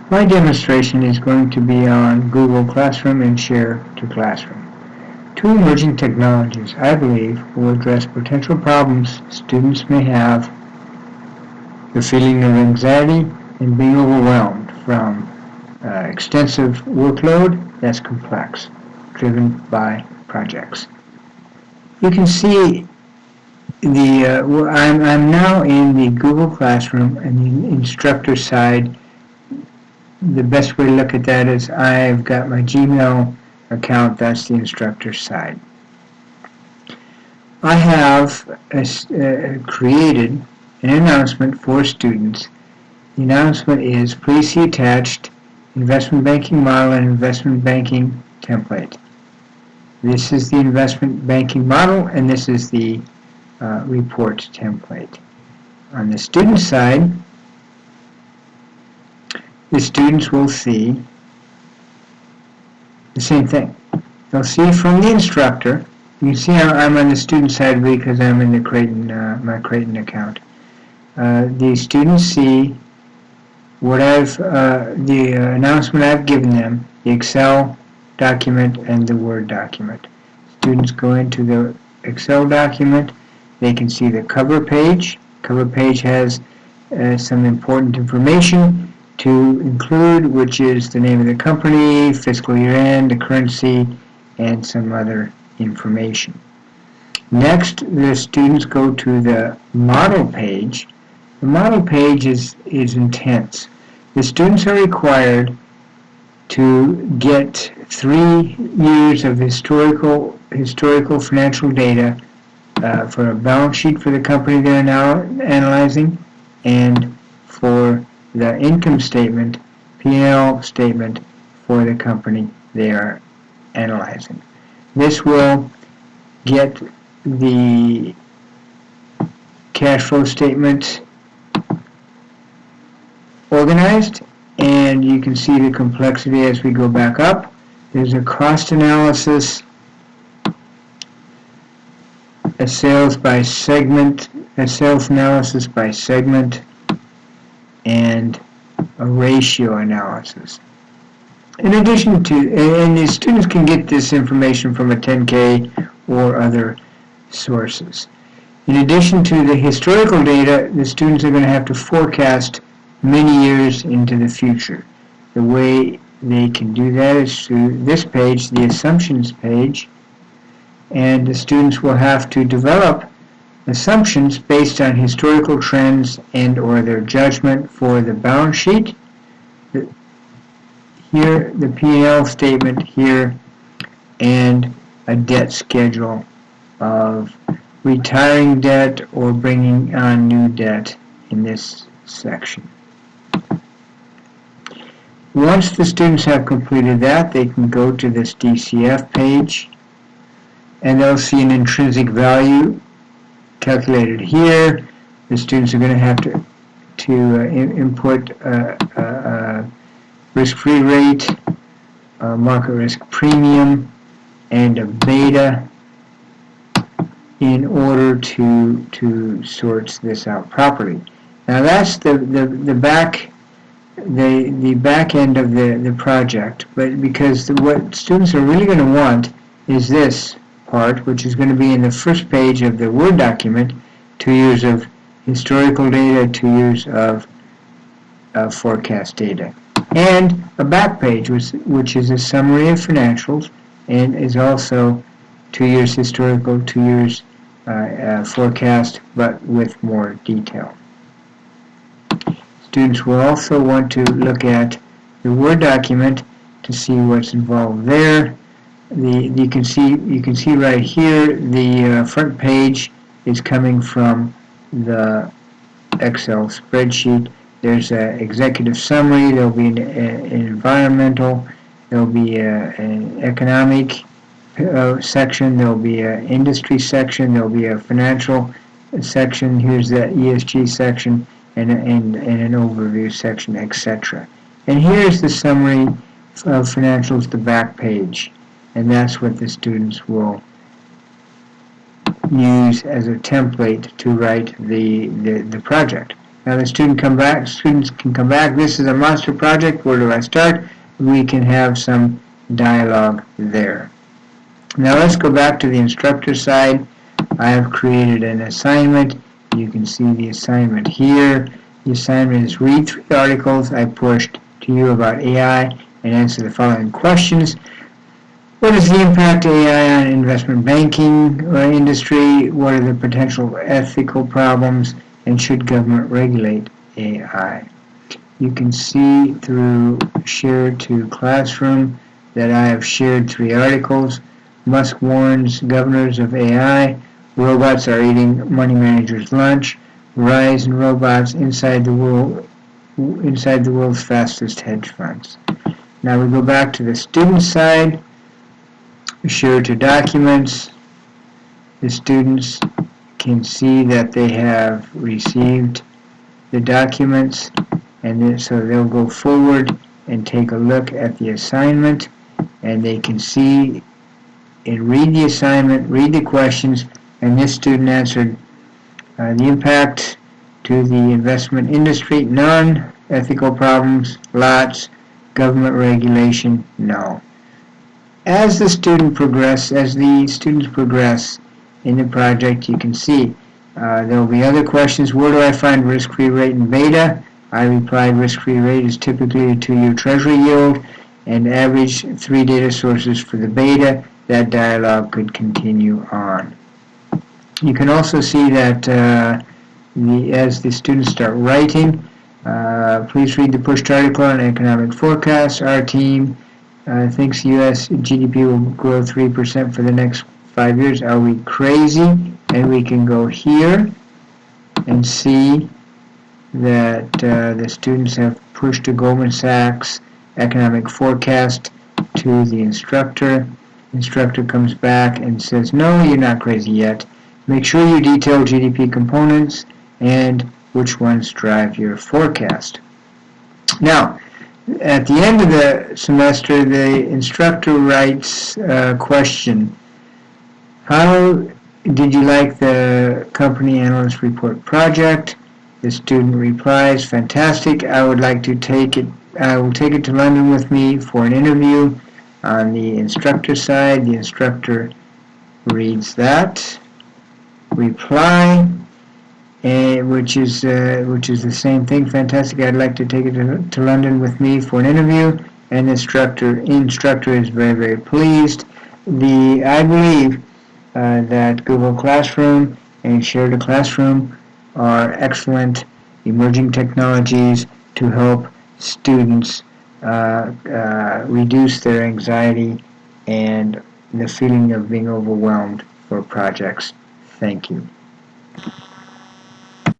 My demonstration is going to be on Google Classroom and Share to Classroom. Two emerging technologies, I believe, will address potential problems students may have, the feeling of anxiety and being overwhelmed from extensive workload that's complex, driven by projects. You can see I'm now in the Google Classroom and the instructor side. The best way to look at that is I've got my Gmail account, that's the instructor side. I have created an announcement for students. The announcement is, please see attached investment banking model and investment banking template. This is the investment banking model and this is the report template. On the student side, the students will see the same thing. They'll see from the instructor. You can see I'm on the student side because I'm in the my Creighton account. The students see what the announcement I've given them, the Excel document and the Word document. Students go into the Excel document. They can see the cover page. Cover page has some important information to include, which is the name of the company, fiscal year end, the currency, and some other information. Next, the students go to the model page. The model page is intense. The students are required to get 3 years of historical financial data for a balance sheet for the company they're now analyzing, and for the income statement, P&L statement for the company they are analyzing. This will get the cash flow statement organized, and you can see the complexity as we go back up. There's a cost analysis, a sales analysis by segment, and a ratio analysis. In addition to, and the students can get this information from a 10K or other sources. In addition to the historical data, the students are going to have to forecast many years into the future. The way they can do that is through this page, the assumptions page, and the students will have to develop assumptions based on historical trends and or their judgment for the balance sheet. Here, the P&L statement here, and a debt schedule of retiring debt or bringing on new debt in this section. Once the students have completed that, they can go to this DCF page, and they'll see an intrinsic value calculated here. The students are going to have to input risk-free rate, market risk premium, and a beta in order to sort this out properly. Now that's the back end of the project, but because what students are really going to want is this part, which is going to be in the first page of the Word document, 2 years of historical data, 2 years of forecast data, and a back page which is a summary of financials and is also 2 years historical, 2 years forecast, but with more detail. Students will also want to look at the Word document to see what's involved there. You can see right here the front page is coming from the Excel spreadsheet. There's an executive summary. There'll be an environmental. There'll be an economic section. There'll be an industry section. There'll be a financial section. Here's the ESG section, and an overview section, etc. And here's the summary of financials, the back page. And that's what the students will use as a template to write the project. Now the students can come back. This is a monster project. Where do I start? We can have some dialogue there. Now let's go back to the instructor side. I have created an assignment. You can see the assignment here. The assignment is read 3 articles I pushed to you about AI and answer the following questions. What is the impact of AI on investment banking industry? What are the potential ethical problems? And should government regulate AI? You can see through Share to Classroom that I have shared 3 articles. Musk warns governors of AI. Robots are eating money managers' lunch. Rise in robots inside the world's fastest hedge funds. Now we go back to the student side. Share to documents. The students can see that they have received the documents, and then, so they'll go forward and take a look at the assignment, and they can see and read the assignment, read the questions, and this student answered the impact to the investment industry, none. Ethical problems, lots. Government regulation, no. As the students progress in the project, you can see there will be other questions. Where do I find risk-free rate in beta? I replied risk-free rate is typically a 2-year treasury yield and average 3 data sources for the beta. That dialogue could continue on. You can also see that as the students start writing, please read the pushed article on economic forecasts. Our team thinks U.S. GDP will grow 3% for the next 5 years. Are we crazy? And we can go here and see that the students have pushed a Goldman Sachs economic forecast to the instructor. Instructor comes back and says, no, you're not crazy yet. Make sure you detail GDP components and which ones drive your forecast. Now, at the end of the semester, the instructor writes a question. How did you like the company analyst report project? The student replies, fantastic. I will take it to London with me for an interview. On the instructor side, the instructor reads that reply, which is the same thing. Fantastic. I'd like to take it to London with me for an interview. And the instructor is very, very pleased. I believe that Google Classroom and Share to Classroom are excellent emerging technologies to help students reduce their anxiety and the feeling of being overwhelmed for projects. Thank you.